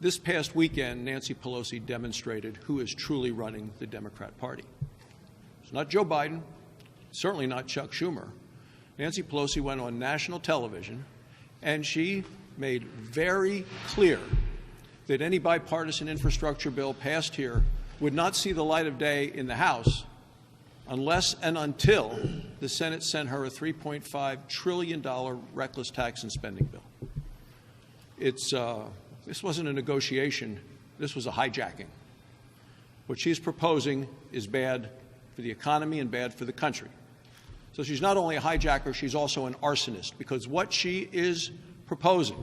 This past weekend, Nancy Pelosi demonstrated who is truly running the Democrat Party. It's not Joe Biden, certainly not Chuck Schumer. Nancy Pelosi went on national television, and she made very clear that any bipartisan infrastructure bill passed here would not see the light of day in the House unless and until the Senate sent her a $3.5 trillion reckless tax and spending bill. This wasn't a negotiation. This was a hijacking. What she's proposing is bad for the economy and bad for the country. So she's not only a hijacker, she's also an arsonist, because what she is proposing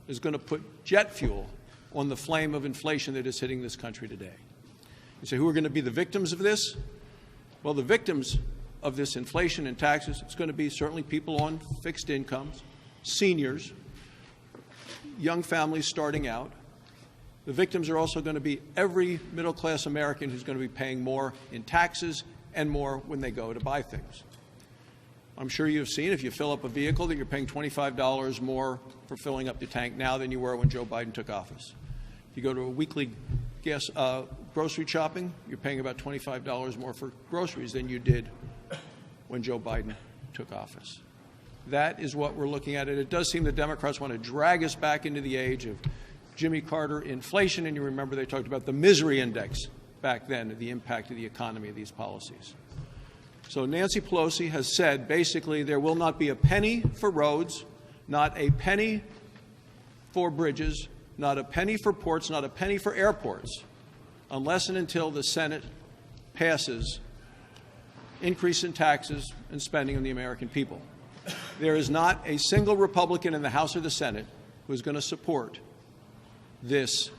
is going to put jet fuel on the flame of inflation that is hitting this country today. You say, who are going to be the victims of this? Well, the victims of this inflation and taxes, it's going to be certainly people on fixed incomes, seniors, young families starting out. The victims are also going to be every middle-class American who's going to be paying more in taxes and more when they go to buy things. I'm sure you've seen, if you fill up a vehicle, that you're paying $25 more for filling up your tank now than you were when Joe Biden took office. If you go to a weekly grocery shopping, you're paying about $25 more for groceries than you did when Joe Biden took office. That is what we're looking at. And it does seem the Democrats want to drag us back into the age of Jimmy Carter inflation. And you remember they talked about the misery index back then, the impact of the economy of these policies. So Nancy Pelosi has said basically there will not be a penny for roads, not a penny for bridges, not a penny for ports, not a penny for airports, unless and until the Senate passes increase in taxes and spending on the American people. There is not a single Republican in the House or the Senate who is going to support this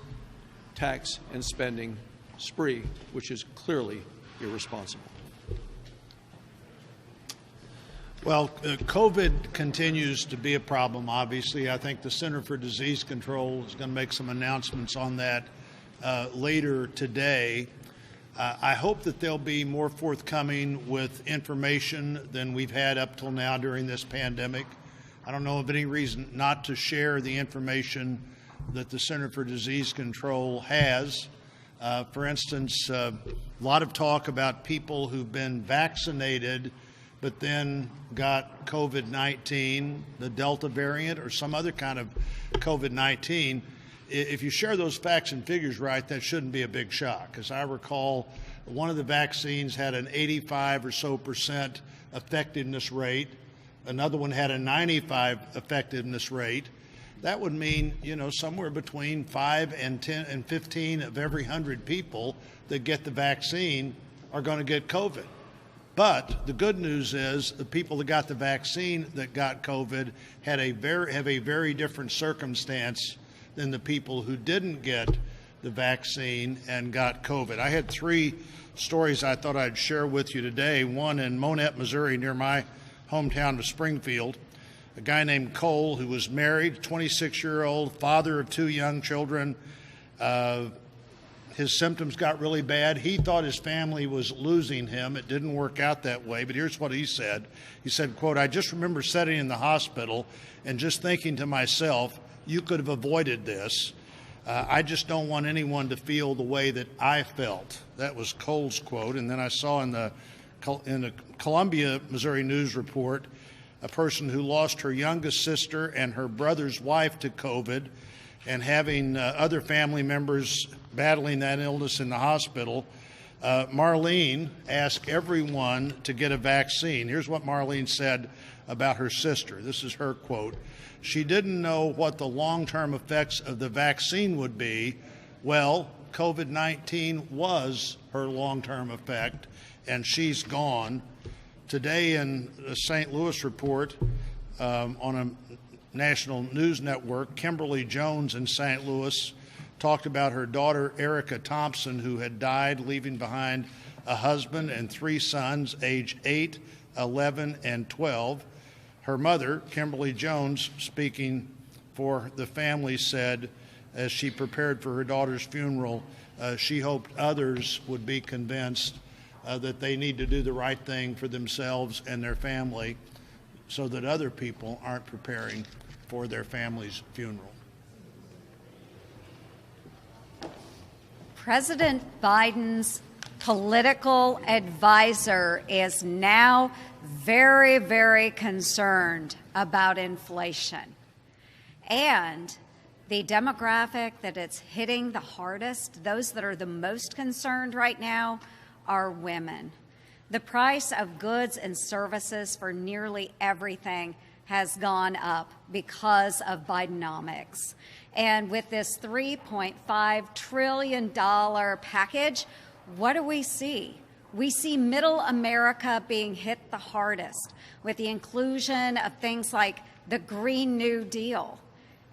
tax and spending spree, which is clearly irresponsible. Well, COVID continues to be a problem, obviously. I think the Center for Disease Control is going to make some announcements on that later today. I hope that they'll be more forthcoming with information than we've had up till now during this pandemic. I don't know of any reason not to share the information that the Center for Disease Control has. For instance, a lot of talk about people who've been vaccinated but then got COVID-19, the Delta variant, or some other kind of COVID-19. If you share those facts and figures right, that shouldn't be a big shock. As I recall, one of the vaccines had an 85% or so effectiveness rate. Another one had a 95% effectiveness rate. That would mean, somewhere between 5 and 10 and 15 of every 100 people that get the vaccine are going to get COVID. But the good news is the people that got the vaccine that got COVID have a very different circumstance than the people who didn't get the vaccine and got COVID. I had 3 stories I thought I'd share with you today. One in Monette, Missouri, near my hometown of Springfield. A guy named Cole, who was married, 26-year-old, father of 2 young children. His symptoms got really bad. He thought his family was losing him. It didn't work out that way, but here's what he said. He said, quote, "I just remember sitting in the hospital and just thinking to myself, you could have avoided this. I just don't want anyone to feel the way that I felt." That was Cole's quote. And then I saw in the Columbia, Missouri News report, a person who lost her youngest sister and her brother's wife to COVID, and having other family members battling that illness in the hospital. Marlene asked everyone to get a vaccine. Here's what Marlene said about her sister. This is her quote. She didn't know what the long-term effects of the vaccine would be. Well, COVID-19 was her long-term effect, and she's gone. Today in the St. Louis report on a national news network, Kimberly Jones in St. Louis talked about her daughter, Erica Thompson, who had died, leaving behind a husband and 3 sons, age 8, 11, and 12. Her mother, Kimberly Jones, speaking for the family, said, as she prepared for her daughter's funeral, she hoped others would be convinced that they need to do the right thing for themselves and their family so that other people aren't preparing for their family's funeral. President Biden's political advisor is now very, very concerned about inflation. And the demographic that it's hitting the hardest, those that are the most concerned right now, are women. The price of goods and services for nearly everything has gone up because of Bidenomics. And with this $3.5 trillion package, what do we see? We see middle America being hit the hardest with the inclusion of things like the Green New Deal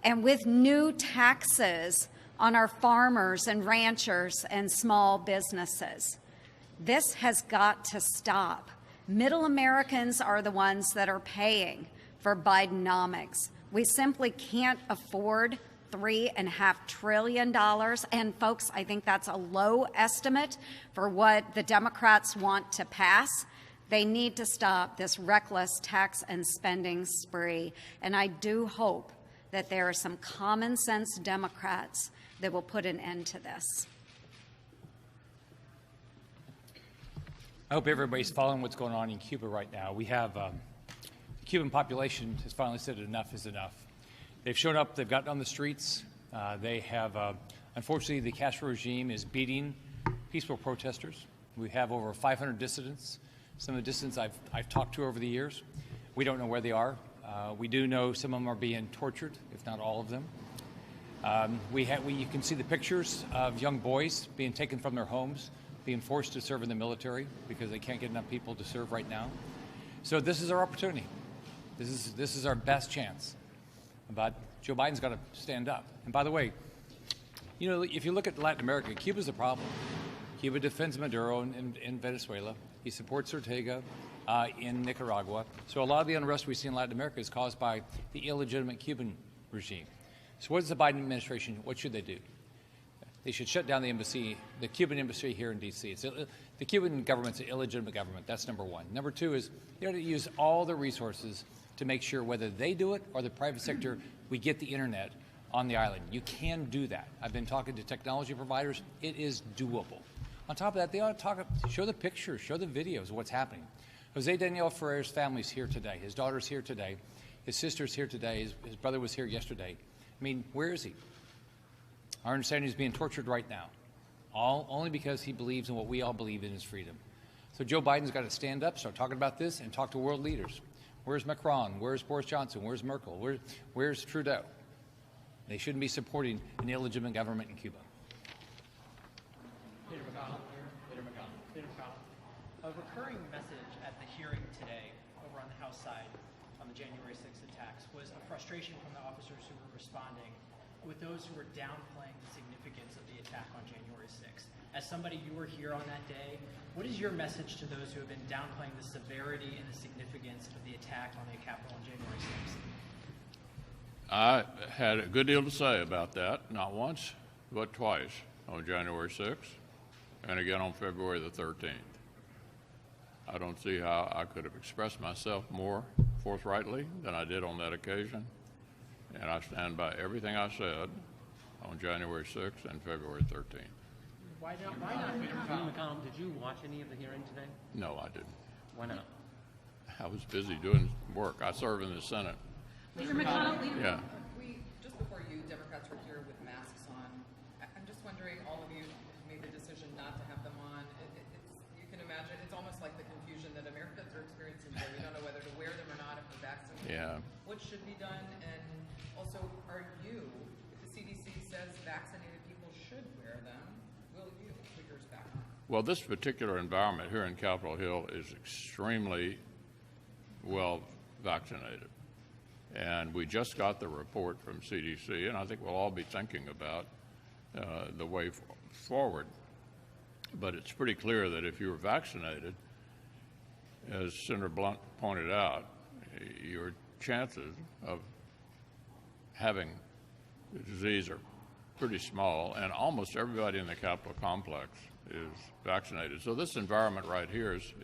and with new taxes on our farmers and ranchers and small businesses. This has got to stop. Middle Americans are the ones that are paying for Bidenomics. We simply can't afford $3.5 trillion. And folks, I think that's a low estimate for what the Democrats want to pass. They need to stop this reckless tax and spending spree. And I do hope that there are some common sense Democrats that will put an end to this. I hope everybody's following what's going on in Cuba right now. We have the Cuban population has finally said enough is enough. They've shown up. They've gotten on the streets. They have, unfortunately, the Castro regime is beating peaceful protesters. We have over 500 dissidents. Some of the dissidents I've talked to over the years. We don't know where they are. We do know some of them are being tortured, if not all of them. You can see the pictures of young boys being taken from their homes, being forced to serve in the military because they can't get enough people to serve right now. So this is our opportunity. This is our best chance. But Joe Biden's got to stand up. And by the way, you know, if you look at Latin America, Cuba's the problem. Cuba defends Maduro in Venezuela. He supports Ortega in Nicaragua. So a lot of the unrest we see in Latin America is caused by the illegitimate Cuban regime. So what is the Biden administration, what should they do? They should shut down the embassy, the Cuban embassy here in D.C. The Cuban government's an illegitimate government. That's number one. Number two is they ought to use all the resources to make sure whether they do it or the private sector, we get the internet on the island. You can do that. I've been talking to technology providers. It is doable. On top of that, they ought to show the pictures, show the videos of what's happening. Jose Daniel Ferrer's family's here today. His daughter's here today. His sister's here today. His brother was here yesterday. I mean, where is he? Our understanding is being tortured right now, only because he believes in what we all believe in, is freedom. So Joe Biden's got to stand up, start talking about this, and talk to world leaders. Where's Macron? Where's Boris Johnson? Where's Merkel? Where's Trudeau? They shouldn't be supporting an illegitimate government in Cuba. Peter McConnell. A recurring message at the hearing today over on the House side on the January 6th attacks was a frustration from the officers who were responding with those who were downplaying the significance of the attack on January 6th. As somebody, you were here on that day. What is your message to those who have been downplaying the severity and the significance of the attack on the Capitol on January 6th? I had a good deal to say about that, not once, but twice, on January 6th and again on February the 13th. I don't see how I could have expressed myself more forthrightly than I did on that occasion, and I stand by everything I said on January 6th and February 13th. Why not? Peter McConnell, did you watch any of the hearing today? No, I didn't. Why not? I was busy doing work. I serve in the Senate. Leader McConnell, Yeah. just before you, Democrats were here with masks on. I'm just wondering, all of you made the decision not to have them on. You can imagine, it's almost like the confusion that Americans are experiencing where we don't know whether to wear them or not if we're vaccinated. Yeah. What should be done? And also, are you, if the CDC says vaccinated people should wear them, will you put yours back on? Well, this particular environment here in Capitol Hill is extremely well vaccinated. And we just got the report from CDC, and I think we'll all be thinking about the way forward. But it's pretty clear that if you're vaccinated, as Senator Blunt pointed out, your chances of having the disease are pretty small, and almost everybody in the Capitol complex is vaccinated. So this environment right here is